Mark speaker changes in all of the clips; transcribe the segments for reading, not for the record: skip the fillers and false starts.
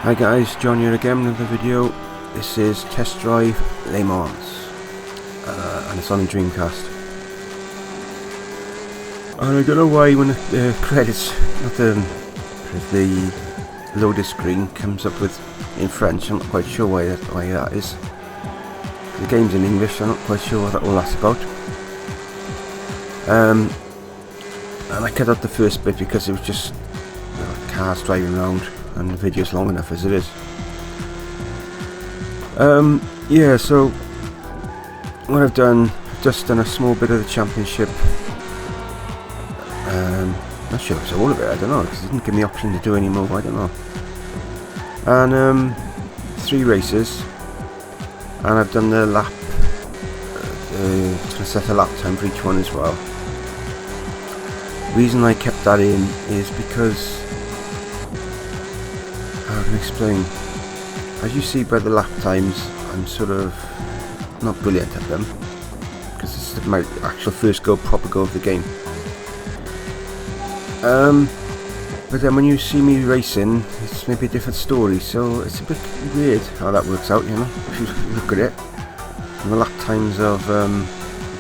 Speaker 1: Hi guys, John here again with another video. This is Test Drive Le Mans and it's on the Dreamcast. And I don't know why when the credits, not the loader screen comes up with in French. I'm not quite sure why that is. The game's in English, so I'm not quite sure what all that's about. And I cut out the first bit because it was just cars driving around, and the video's long enough as it is. Yeah, so what I've just done a small bit of the championship. Not sure if it's all of it, I don't know, because it didn't give me the option to do any more, I don't know. And 3 races, and I've done the lap, to set a lap time for each one as well. The reason I kept that in is because, how can I explain, as you see by the lap times, I'm sort of not brilliant at them, because this is my actual first proper go of the game. But then when you see me racing, it's maybe a different story, so it's a bit weird how that works out, you know, if you look at it, and the lap times of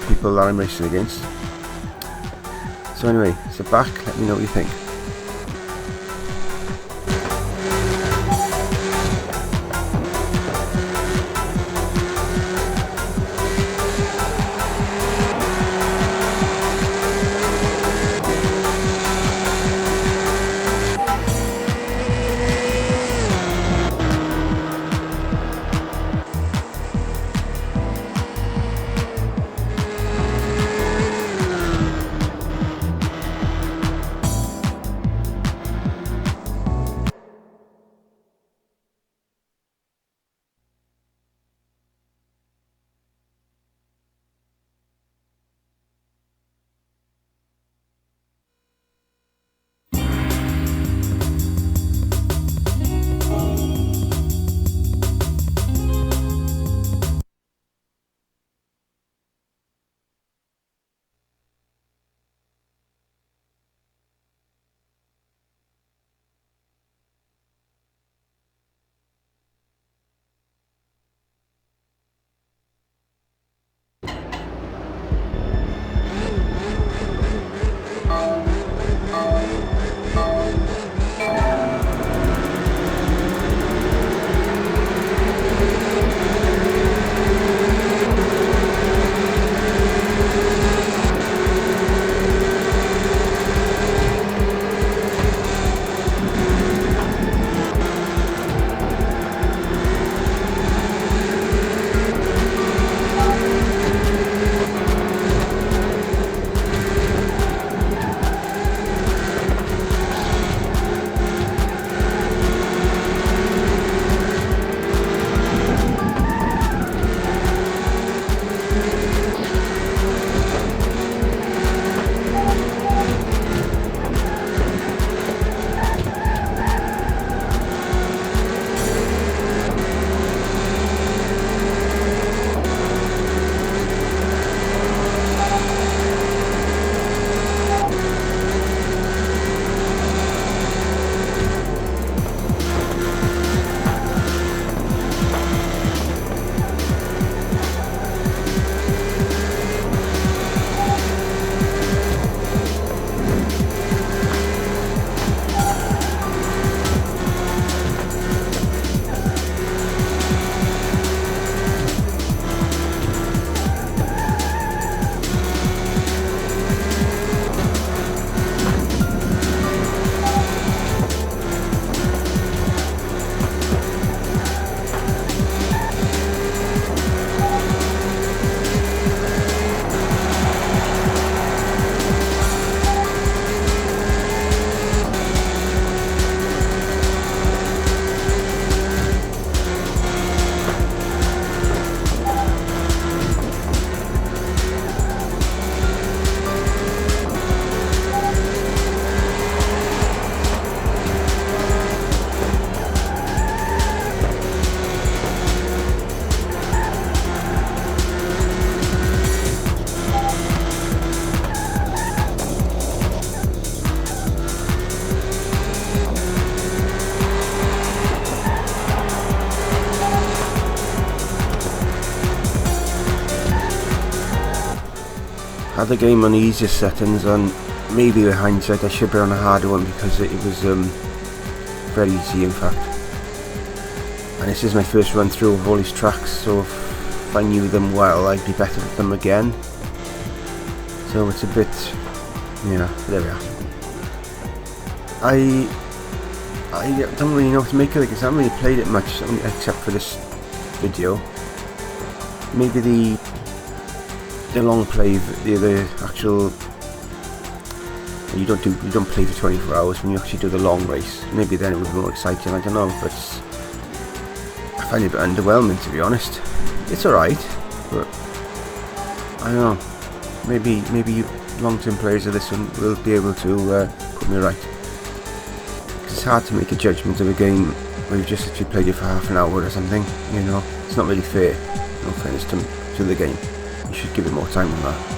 Speaker 1: people that I'm racing against. So anyway, sit back, let me know what you think. the game on the easiest settings, and maybe with hindsight I should be on a harder one because it was very easy in fact. And this is my first run through of all these tracks, so if I knew them well I'd be better at them again. So it's a bit, yeah, there we are. I don't really know what to make of it because I haven't really played it much except for this video. Maybe the long play, the actual, you don't play for 24 hours when you actually do the long race. Maybe then it would be more exciting, I don't know, but I find it a bit underwhelming to be honest. It's alright, but I don't know, maybe you long-term players of this one will be able to put me right. It's hard to make a judgment of a game where you've just literally played it for half an hour or something, you know. It's not really fair, no fairness to the game. You should give it more time than that.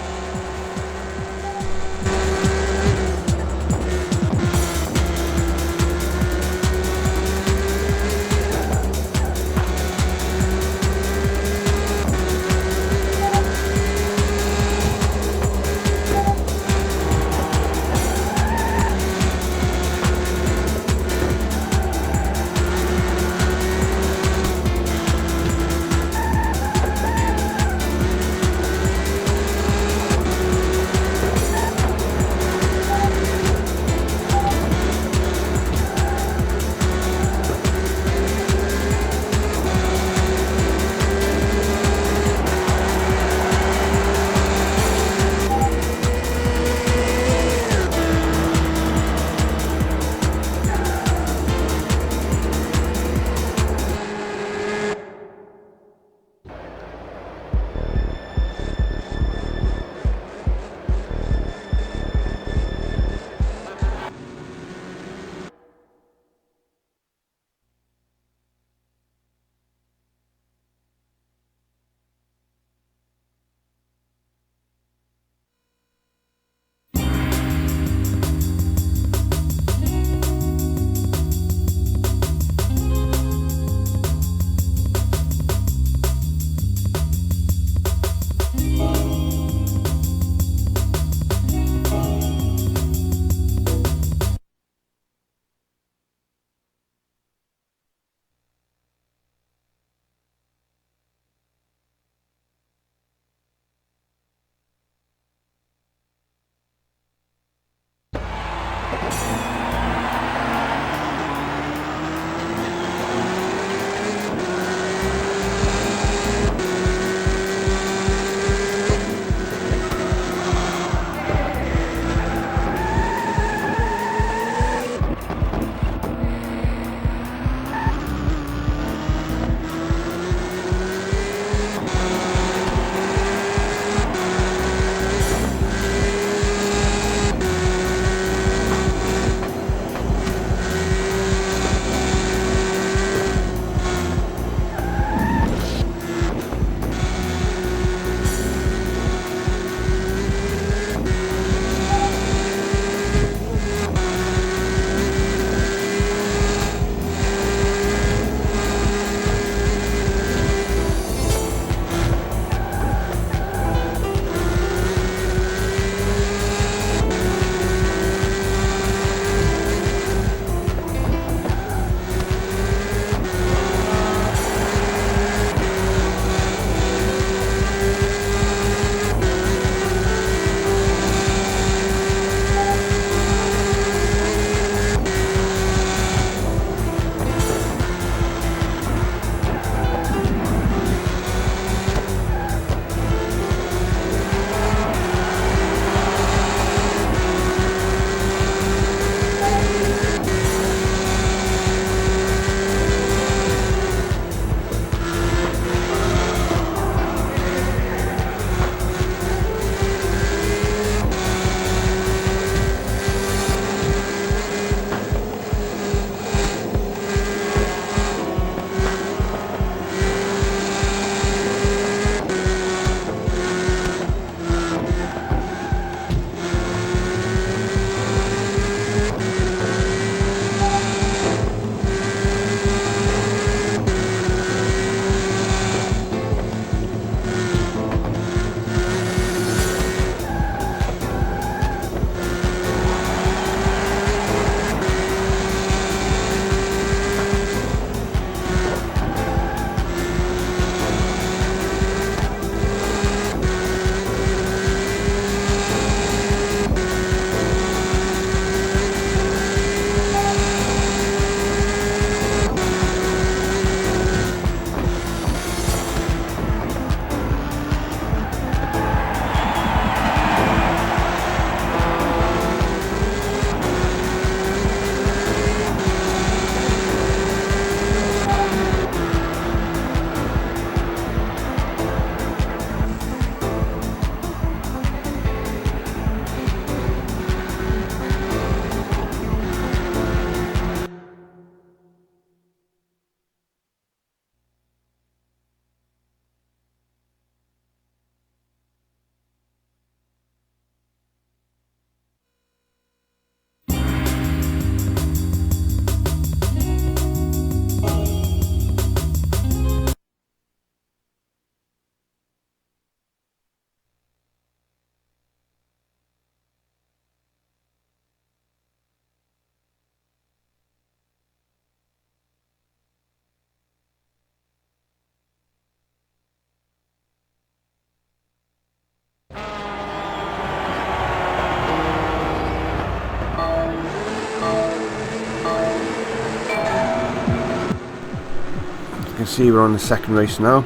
Speaker 1: see we're on the second race now.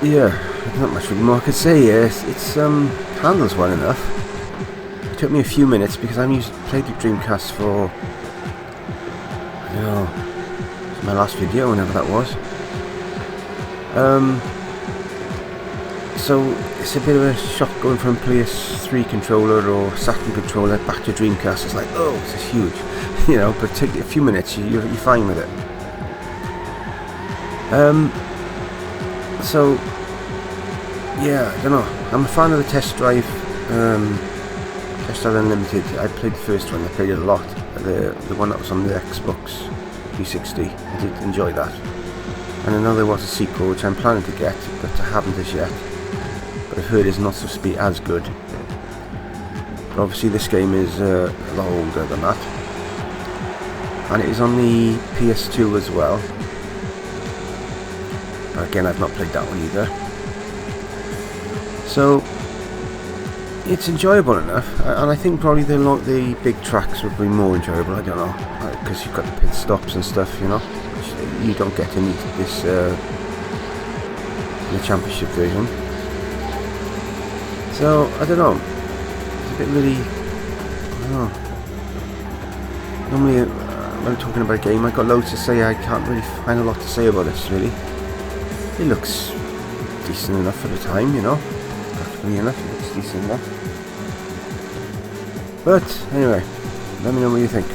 Speaker 1: Yeah, there's not much more I could say here. It's handles well enough. It took me a few minutes because I played the Dreamcast for, I don't know, my last video, whenever that was. So it's a bit of a shock going from PS3 controller or Saturn controller back to Dreamcast. It's like, oh, this is huge, you know. But take a few minutes, you're fine with it. So yeah, I don't know. I'm a fan of the Test Drive. Test Drive Unlimited. I played the first one. I played it a lot. The one that was on the Xbox 360. I did enjoy that. And I know there was a sequel which I'm planning to get, but I haven't as yet. But I've heard it's not supposed to be as good. But obviously this game is a lot older than that. And it is on the PS2 as well. But again, I've not played that one either. So it's enjoyable enough, and I think probably the big tracks would be more enjoyable. I don't know, because you've got the pit stops and stuff, you know, which you don't get in this the championship version. So I don't know. It's a bit really. I don't know. Normally, when I'm talking about a game, I've got loads to say. I can't really find a lot to say about this. Really, it looks decent enough for the time, you know. Practically enough, it looks decent enough. But anyway, let me know what you think.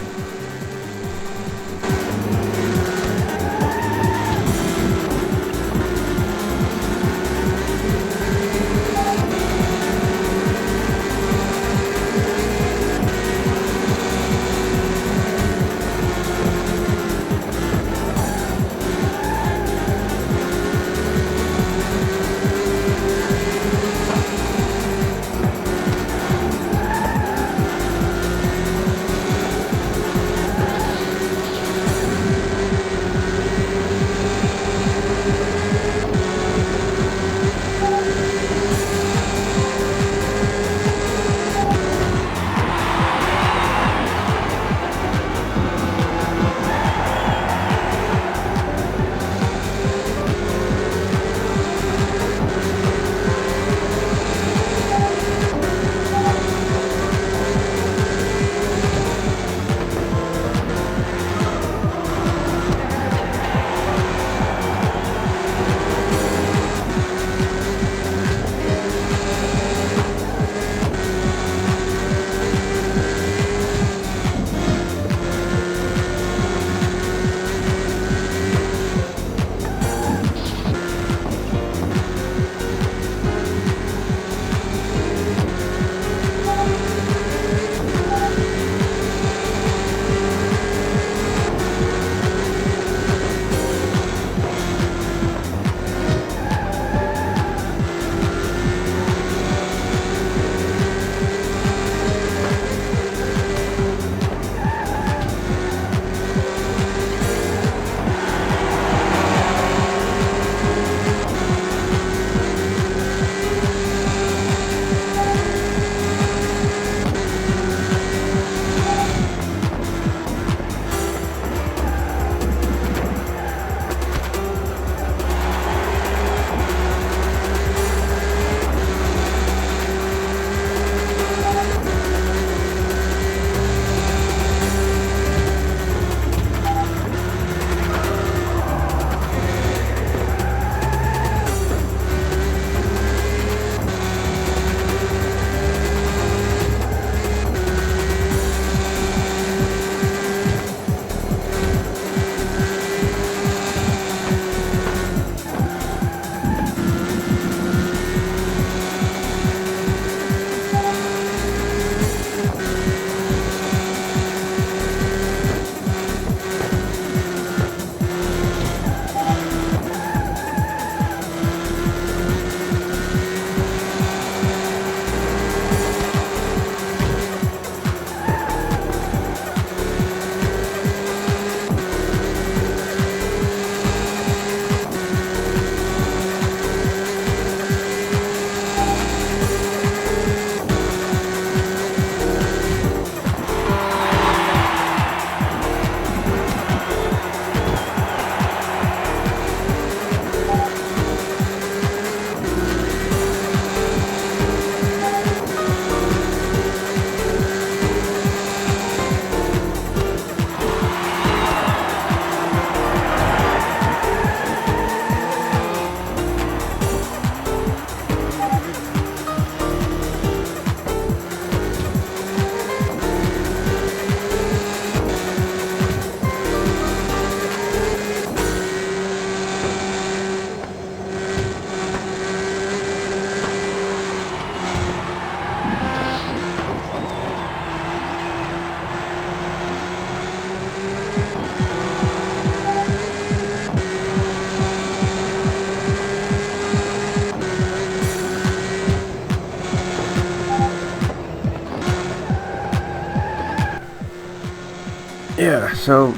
Speaker 1: yeah, so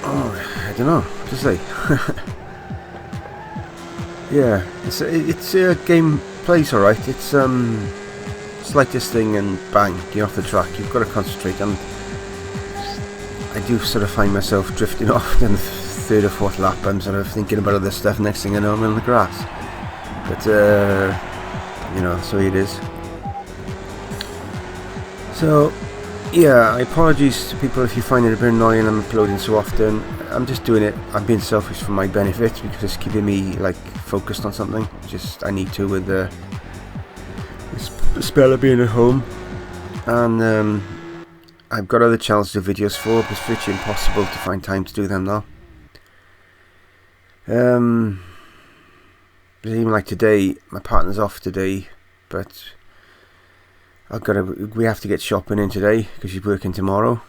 Speaker 1: I don't know what to say. Yeah, it's a game plays alright. It's slightest thing and bang, you're off the track. You've got to concentrate, and I do sort of find myself drifting off in the third or fourth lap. I'm sort of thinking about other stuff. Next thing I know, I'm in the grass. But you know, so it is. So yeah, apologies to people if you find it a bit annoying I'm uploading so often. I'm just doing it. I'm being selfish for my benefit because it's keeping me like focused on something. Just I need to with the spell of being at home, and I've got other channels to do videos for, but it's virtually impossible to find time to do them now. But even like today, my partner's off today, but we have to get shopping in today because she's working tomorrow,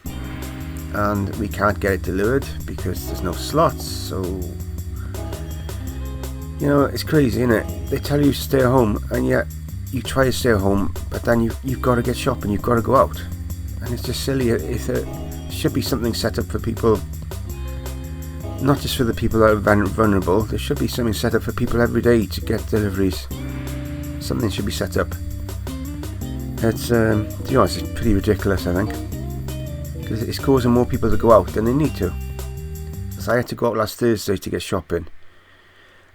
Speaker 1: and we can't get it delivered because there's no slots. So you know, it's crazy, isn't it? They tell you to stay at home, and yet you try to stay at home, but then you've got to get shopping, you've got to go out, and it's just silly. It should be something set up for people, not just for the people that are vulnerable. There should be something set up for people every day to get deliveries. Something should be set up. It's to be honest, it's pretty ridiculous, I think, because it's causing more people to go out than they need to. Because I had to go out last Thursday to get shopping,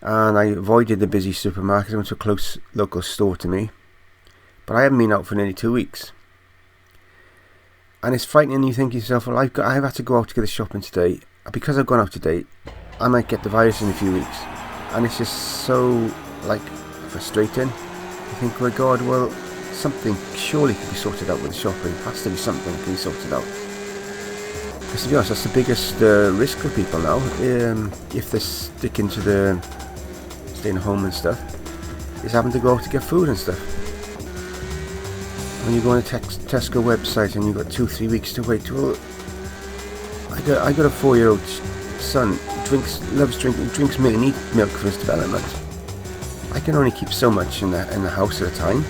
Speaker 1: and I avoided the busy supermarket. I went to a close local store to me, but I haven't been out for nearly 2 weeks, and it's frightening. You think to yourself, well, I've had to go out to get the shopping today, because I've gone out today I might get the virus in a few weeks, and it's just so like frustrating. You think, oh my God, well, something surely can be sorted out with the shopping. It has to be something that can be sorted out. Because to be honest, that's the biggest risk for people now. If they're sticking to the staying home and stuff, is having to go out to get food and stuff. When you go on a Tesco website and you've got 2-3 weeks to wait, well, I got a 4-year-old son, loves drinking, drinks milk, and eats milk for his development. I can only keep so much in the house at a time.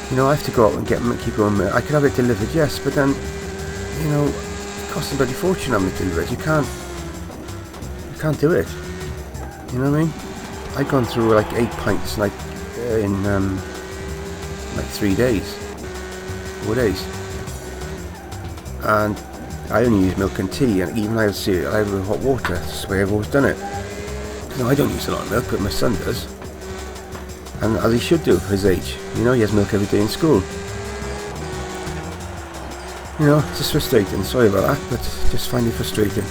Speaker 1: You know, I have to go out and keep going milk. I could have it delivered, yes, but then, you know, it costs a bloody fortune having it delivered. You can't do it. You know what I mean? I've gone through like 8 pints like in like 3 days, 4 days, and I only use milk and tea, and even I have cereal, I have hot water. That's the way I've always done it. No, I don't use a lot of milk, but my son does, and as he should do for his age. You know, he has milk every day in school. You know, it's just frustrating. Sorry about that, but just find it frustrating.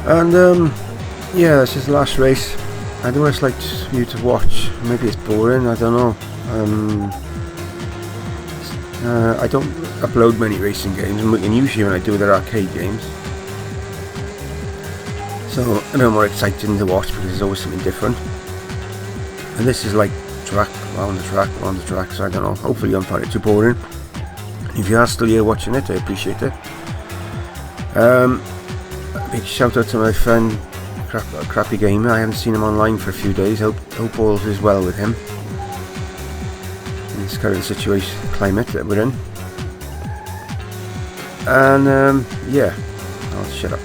Speaker 1: And yeah, this is the last race. I don't know what it's like for you to watch. Maybe it's boring, I don't know. I don't upload many racing games, and usually when I do, they're arcade games. So a bit more exciting to watch because there's always something different. And this is like track, round the track, so I don't know. Hopefully you don't find it too boring. If you are still here watching it, I appreciate it. Big shout out to my friend Crappy Gamer. I haven't seen him online for a few days. Hope all is well with him in this current situation, climate that we're in. And yeah, I'll shut up.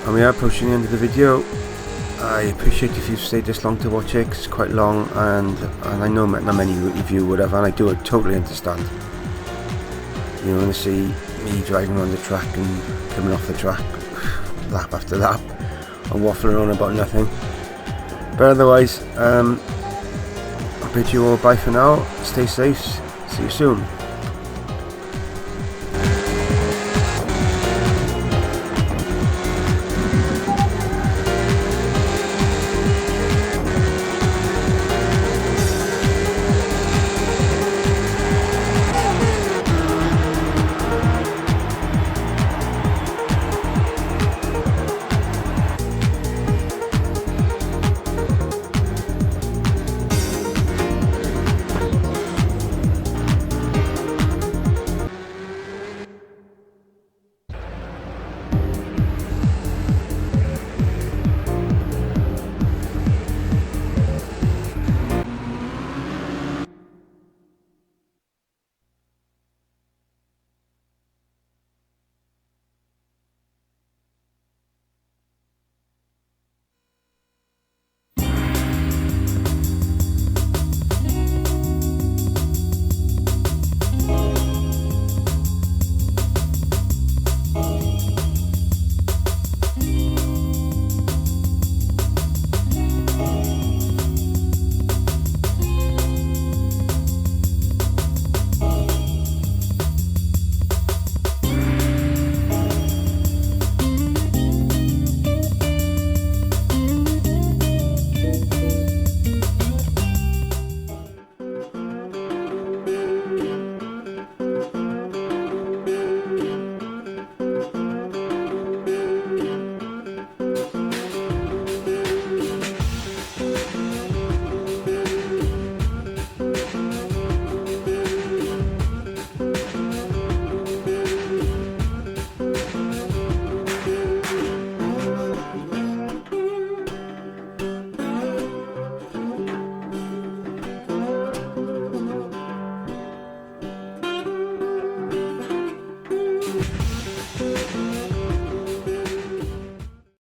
Speaker 1: And we are approaching the end of the video. I appreciate if you've stayed this long to watch it, 'cause it's quite long, and I know not many of you would have, and I do totally understand. You want to see me driving around the track and coming off the track lap after lap and waffling on about nothing. But otherwise, I'll bid you all bye for now. Stay safe. See you soon.